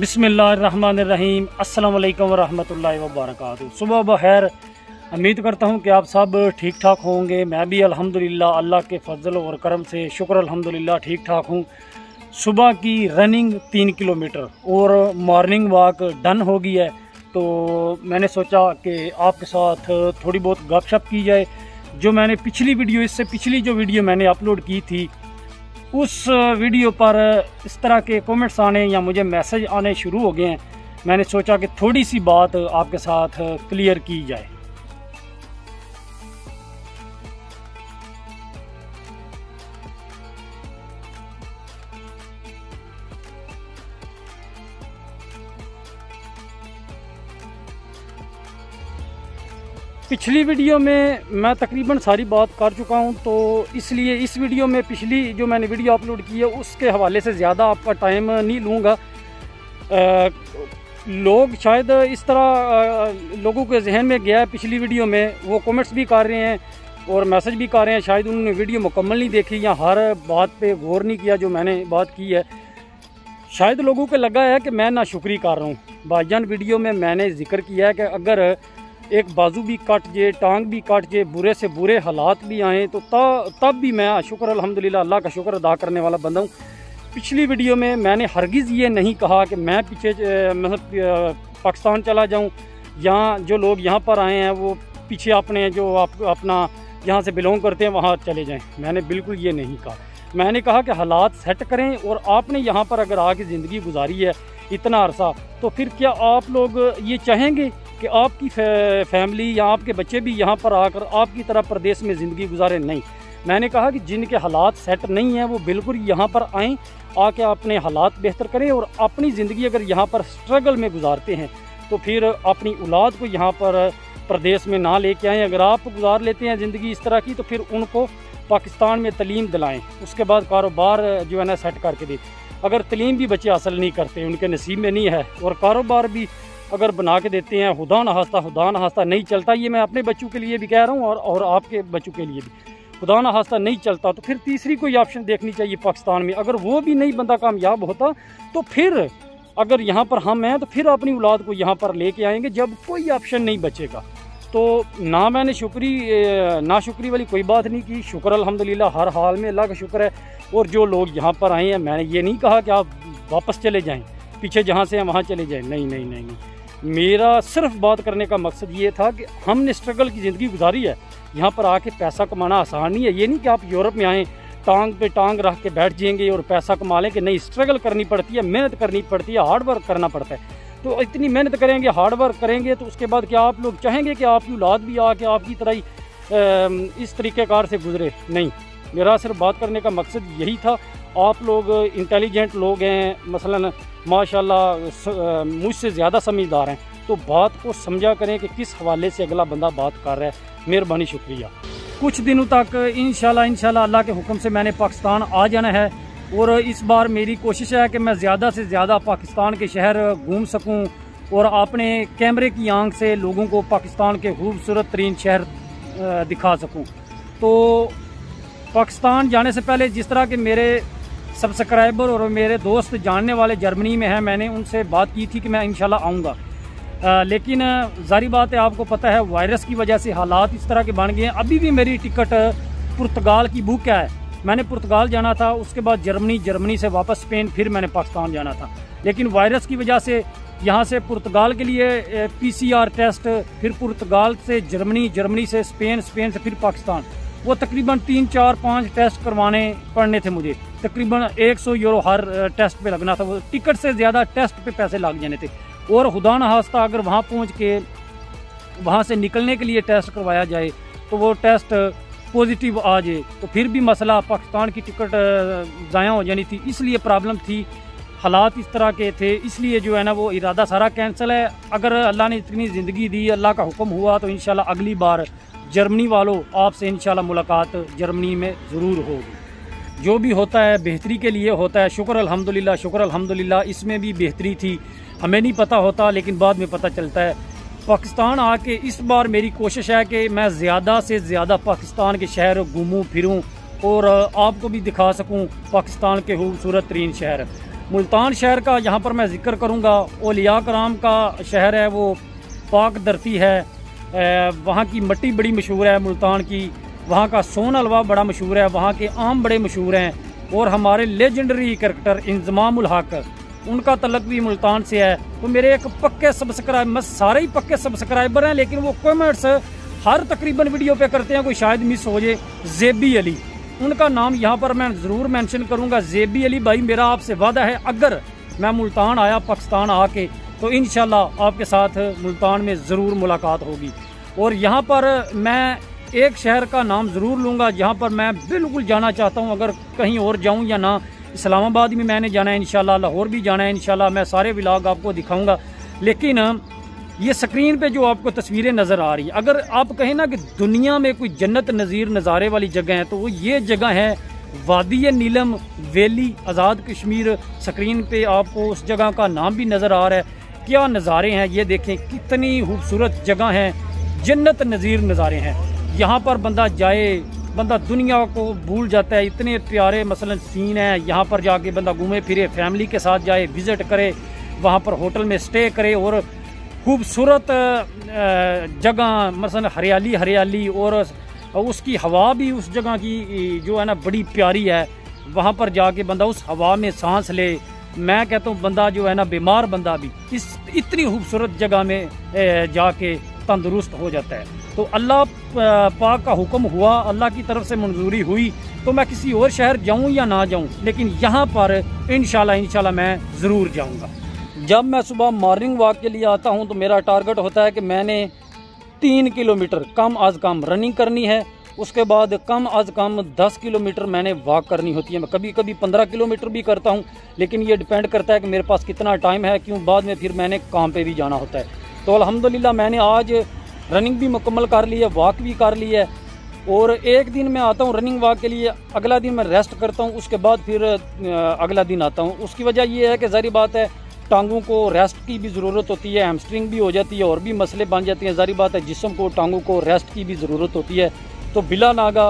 बिस्मिल्लाहिर्रहमानिर्रहीम अस्सलाम वालेकुम वरहमतुल्लाहि वबरकातुहू। सुबह बखैर। उम्मीद करता हूँ कि आप सब ठीक ठाक होंगे। मैं भी अल्हम्दुलिल्लाह अल्लाह के फजल और करम से शुक्र अल्हम्दुलिल्लाह ठीक ठाक हूँ। सुबह की रनिंग 3 किलोमीटर और मॉर्निंग वॉक डन हो गई है, तो मैंने सोचा कि आपके साथ थोड़ी बहुत गपशप की जाए। जो मैंने पिछली वीडियो, इससे पिछली जो वीडियो मैंने अपलोड की थी, उस वीडियो पर इस तरह के कमेंट्स आने या मुझे मैसेज आने शुरू हो गए हैं। मैंने सोचा कि थोड़ी सी बात आपके साथ क्लियर की जाए। पिछली वीडियो में मैं तकरीबन सारी बात कर चुका हूं, तो इसलिए इस वीडियो में पिछली जो मैंने वीडियो अपलोड की है उसके हवाले से ज़्यादा आपका टाइम नहीं लूँगा। लोग शायद इस तरह लोगों के जहन में गया है पिछली वीडियो में, वो कमेंट्स भी कर रहे हैं और मैसेज भी कर रहे हैं, शायद उन्होंने वीडियो मुकम्मल नहीं देखी या हर बात पे गौर नहीं किया जो मैंने बात की है। शायद लोगों को लगा है कि मैं नाशुक्री कर रहा हूँ। भाईजान, वीडियो में मैंने जिक्र किया है कि अगर एक बाजू भी कट जाए, टांग भी कट जाए, बुरे से बुरे हालात भी आएँ, तो तब भी मैं शुक्र अल्हम्दुलिल्लाह अल्लाह का शुक्र अदा करने वाला बंदा हूँ। पिछली वीडियो में मैंने हरगिज़ ये नहीं कहा कि मैं पीछे मतलब पाकिस्तान चला जाऊँ या जो लोग यहाँ पर आए हैं वो पीछे अपने जो अपना यहाँ से बिलोंग करते हैं वहाँ चले जाएँ। मैंने बिल्कुल ये नहीं कहा। मैंने कहा कि हालात सेट करें, और आपने यहाँ पर अगर आके ज़िंदगी गुजारी है इतना अरसा, तो फिर क्या आप लोग ये चाहेंगे कि आपकी फैमिली या आपके बच्चे भी यहाँ पर आकर आपकी तरह प्रदेश में ज़िंदगी गुजारें? नहीं। मैंने कहा कि जिनके हालात सेट नहीं हैं वो बिल्कुल यहाँ पर आएँ, आके अपने हालात बेहतर करें, और अपनी ज़िंदगी अगर यहाँ पर स्ट्रगल में गुजारते हैं तो फिर अपनी औलाद को यहाँ पर प्रदेश में ना लेके आएँ। अगर आप गुजार लेते हैं ज़िंदगी इस तरह की, तो फिर उनको पाकिस्तान में तलीम दिलाएँ, उसके बाद कारोबार जो है ना सेट करके दें। अगर तलीम भी बच्चे हासिल नहीं करते, उनके नसीब में नहीं है, और कारोबार भी अगर बना के देते हैं, खुदा न खास्ता नहीं चलता, ये मैं अपने बच्चों के लिए भी कह रहा हूँ और आपके बच्चों के लिए भी, खुदा न खास्ता नहीं चलता, तो फिर तीसरी कोई ऑप्शन देखनी चाहिए पाकिस्तान में। अगर वो भी नहीं बंदा कामयाब होता, तो फिर अगर यहाँ पर हम हैं तो फिर अपनी औलाद को यहाँ पर लेके आएंगे जब कोई ऑप्शन नहीं बचेगा। तो ना मैंने नाशुक्री वाली कोई बात नहीं की। शुक्र अल्हम्दुलिल्लाह हर हाल में अल्लाह का शुक्र है। और जो लोग यहाँ पर आए हैं, मैंने ये नहीं कहा कि आप वापस चले जाएँ, पीछे जहाँ से हैं वहाँ चले जाएँ। नहीं। मेरा सिर्फ बात करने का मकसद ये था कि हमने स्ट्रगल की ज़िंदगी गुजारी है। यहाँ पर आके पैसा कमाना आसान नहीं है। ये नहीं कि आप यूरोप में आएँ, टांग पे टांग रख के बैठ जाएंगे और पैसा कमा लें, कि नहीं, स्ट्रगल करनी पड़ती है, मेहनत करनी पड़ती है, हार्ड वर्क करना पड़ता है। तो इतनी मेहनत करेंगे, हार्ड वर्क करेंगे, तो उसके बाद क्या आप लोग चाहेंगे कि आपकी औलाद भी आके आपकी तरह ही इस तरीक़ेकार से गुजरे? नहीं। मेरा सिर्फ बात करने का मकसद यही था। आप लोग इंटेलिजेंट लोग हैं, मसलन माशाल्लाह मुझसे ज़्यादा समझदार हैं, तो बात को समझा करें कि किस हवाले से अगला बंदा बात कर रहा है। मेहरबानी, शुक्रिया। कुछ दिनों तक इंशाल्लाह अल्लाह के हुक्म से मैंने पाकिस्तान आ जाना है, और इस बार मेरी कोशिश है कि मैं ज़्यादा से ज़्यादा पाकिस्तान के शहर घूम सकूं और अपने कैमरे की आंख से लोगों को पाकिस्तान के खूबसूरत तरीन शहर दिखा सकूं। तो पाकिस्तान जाने से पहले जिस तरह के मेरे सब्सक्राइबर और मेरे दोस्त जानने वाले जर्मनी में हैं, मैंने उनसे बात की थी कि मैं इंशाल्लाह आऊँगा, लेकिन जारी बात है, आपको पता है वायरस की वजह से हालात इस तरह के बन गए हैं। अभी भी मेरी टिकट पुर्तगाल की बुक है। मैंने पुर्तगाल जाना था, उसके बाद जर्मनी से वापस स्पेन, फिर मैंने पाकिस्तान जाना था, लेकिन वायरस की वजह से यहाँ से पुर्तगाल के लिए PCR टेस्ट, फिर पुर्तगाल से जर्मनी से स्पेन से फिर पाकिस्तान, वो तकरीबन 3, 4, 5 टेस्ट करवाने पड़ने थे मुझे। तकरीबन 100 यूरो हर टेस्ट पे लगना था। वो टिकट से ज़्यादा टेस्ट पे पैसे लग जाने थे, और खुदा न खास्ता अगर वहाँ पहुँच के वहाँ से निकलने के लिए टेस्ट करवाया जाए तो वो टेस्ट पॉजिटिव आ जाए, तो फिर भी मसला, पाकिस्तान की टिकट ज़ाया हो जानी थी। इसलिए प्रॉब्लम थी, हालात इस तरह के थे, इसलिए जो है ना वो इरादा सारा कैंसिल है। अगर अल्लाह ने इतनी ज़िंदगी दी, अल्लाह का हुक्म हुआ, तो इंशाल्लाह अगली बार जर्मनी वालों आपसे इंशाल्लाह मुलाकात जर्मनी में ज़रूर होगी। जो भी होता है बेहतरी के लिए होता है। शुक्र अल्हम्दुलिल्लाह इसमें भी बेहतरी थी, हमें नहीं पता होता, लेकिन बाद में पता चलता है। पाकिस्तान आके इस बार मेरी कोशिश है कि मैं ज़्यादा से ज़्यादा पाकिस्तान के शहर घूमूं फिरूं और आपको भी दिखा सकूं पाकिस्तान के खूबसूरत तरीन शहर। मुल्तान शहर का यहाँ पर मैं ज़िक्र करूँगा। औलिया कराम का शहर है, वो पाक धरती है। वहाँ की मिट्टी बड़ी मशहूर है मुल्तान की, वहाँ का सोन हलवा बड़ा मशहूर है, वहाँ के आम बड़े मशहूर हैं। और हमारे लेजेंडरी करैक्टर इंजमामुल हक, उनका तलक भी मुल्तान से है। तो मेरे एक पक्के सब्सक्राइब, मैं सारे ही पक्के सब्सक्राइबर हैं, लेकिन वो कमेंट्स हर तकरीबन वीडियो पे करते हैं, कोई शायद मिस हो जाए। ज़ेबी अली, उनका नाम यहाँ पर मैं ज़रूर मेंशन करूँगा। ज़ेबी अली भाई, मेरा आपसे वादा है, अगर मैं मुल्तान आया पाकिस्तान आके, तो इंशाल्लाह आपके साथ मुल्तान में ज़रूर मुलाकात होगी। और यहाँ पर मैं एक शहर का नाम ज़रूर लूँगा जहाँ पर मैं बिल्कुल जाना चाहता हूँ, अगर कहीं और जाऊँ या ना। इस्लामाबाद में मैंने जाना है इंशाल्लाह, लाहौर भी जाना है इंशाल्लाह, मैं सारे व्लॉग आपको दिखाऊँगा। लेकिन ये स्क्रीन पे जो आपको तस्वीरें नज़र आ रही है, अगर आप कहें ना कि दुनिया में कोई जन्नत नज़ीर नज़ारे वाली जगह है, तो वो ये जगह है वादी नीलम वैली, आज़ाद कश्मीर। स्क्रीन पे आपको उस जगह का नाम भी नज़र आ रहा है। क्या नज़ारे हैं ये देखें, कितनी खूबसूरत जगह है, जन्नत नज़ीर नज़ारे हैं। यहाँ पर बंदा जाए, बंदा दुनिया को भूल जाता है, इतने प्यारे मसलन सीन है। यहाँ पर जाके बंदा घूमे फिरे, फैमिली के साथ जाए, विज़िट करे, वहाँ पर होटल में स्टे करे, और खूबसूरत जगह मसलन हरियाली हरियाली, और उसकी हवा भी उस जगह की जो है ना बड़ी प्यारी है। वहाँ पर जाके बंदा उस हवा में सांस ले, मैं कहता हूँ बंदा जो है ना बीमार बंदा भी इस इतनी खूबसूरत जगह में जाके तंदुरुस्त हो जाता है। तो अल्लाह पाक का हुक्म हुआ, अल्लाह की तरफ से मंजूरी हुई, तो मैं किसी और शहर जाऊँ या ना जाऊँ, लेकिन यहाँ पर इंशाल्लाह मैं ज़रूर जाऊँगा। जब मैं सुबह मॉर्निंग वॉक के लिए आता हूँ तो मेरा टारगेट होता है कि मैंने 3 किलोमीटर कम अज़ कम रनिंग करनी है, उसके बाद कम अज़ कम 10 किलोमीटर मैंने वॉक करनी होती है। मैं कभी कभी 15 किलोमीटर भी करता हूँ, लेकिन ये डिपेंड करता है कि मेरे पास कितना टाइम है, क्यों बाद में फिर मैंने काम पे भी जाना होता है। तो अल्हम्दुलिल्लाह मैंने आज रनिंग भी मुकम्मल कर ली है, वॉक भी कर ली है। और एक दिन मैं आता हूँ रनिंग वॉक के लिए, अगला दिन मैं रेस्ट करता हूँ, उसके बाद फिर अगला दिन आता हूँ। उसकी वजह ये है कि ज़ाहिर बात है टांगों को रेस्ट की भी ज़रूरत होती है, हैमस्ट्रिंग भी हो जाती है और भी मसले बन जाते हैं। ज़ाहिर बात है जिस्म को, टांगों को रेस्ट की भी ज़रूरत होती है। तो बिला नागा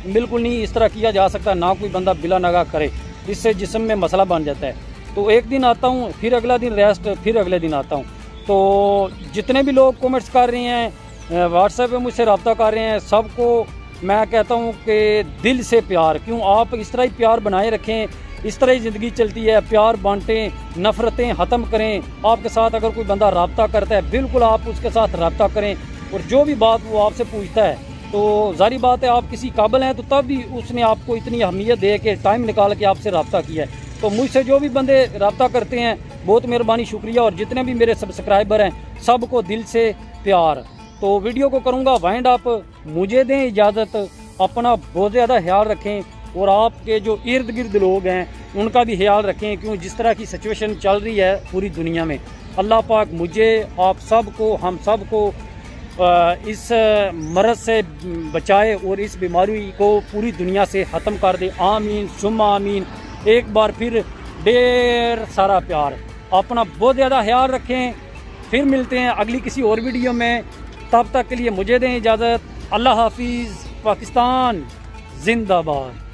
बिल्कुल नहीं इस तरह किया जा सकता, ना कोई बंदा बिला नागा करे, इससे जिस्म में मसला बन जाता है। तो एक दिन आता हूँ, फिर अगला दिन रेस्ट, फिर अगले दिन आता हूँ। तो जितने भी लोग कमेंट्स कर रहे हैं, व्हाट्सएप पे मुझसे रब्ता कर रहे हैं, सबको मैं कहता हूँ कि दिल से प्यार, क्यों आप इस तरह ही प्यार बनाए रखें, इस तरह ही ज़िंदगी चलती है। प्यार बांटें, नफ़रतें ख़त्म करें। आपके साथ अगर कोई बंदा रब्ता करता है, बिल्कुल आप उसके साथ रब्ता करें, और जो भी बात वो आपसे पूछता है, तो ज़ाहिर बात है आप किसी काबिल हैं, तो तब भी उसने आपको इतनी अहमियत दे के टाइम निकाल के आपसे रब्ता किया है। तो मुझसे जो भी बंदे रब्ता करते हैं, बहुत मेहरबानी, शुक्रिया। और जितने भी मेरे सब्सक्राइबर हैं, सबको दिल से प्यार। तो वीडियो को करूँगा वाइंड अप, मुझे दें इजाज़त, अपना बहुत ज़्यादा ख्याल रखें, और आपके जो इर्द गिर्द लोग हैं उनका भी ख्याल रखें, क्यों जिस तरह की सिचुएशन चल रही है पूरी दुनिया में। अल्लाह पाक मुझे, आप सबको, हम सबको इस मरज़ से बचाए और इस बीमारी को पूरी दुनिया से ख़त्म कर दे। आमीन सुम्मा आमीन। एक बार फिर ढेर सारा प्यार, अपना बहुत ज़्यादा ख्याल रखें। फिर मिलते हैं अगली किसी और वीडियो में, तब तक के लिए मुझे दें इजाज़त। अल्लाह हाफिज़। पाकिस्तान जिंदाबाद।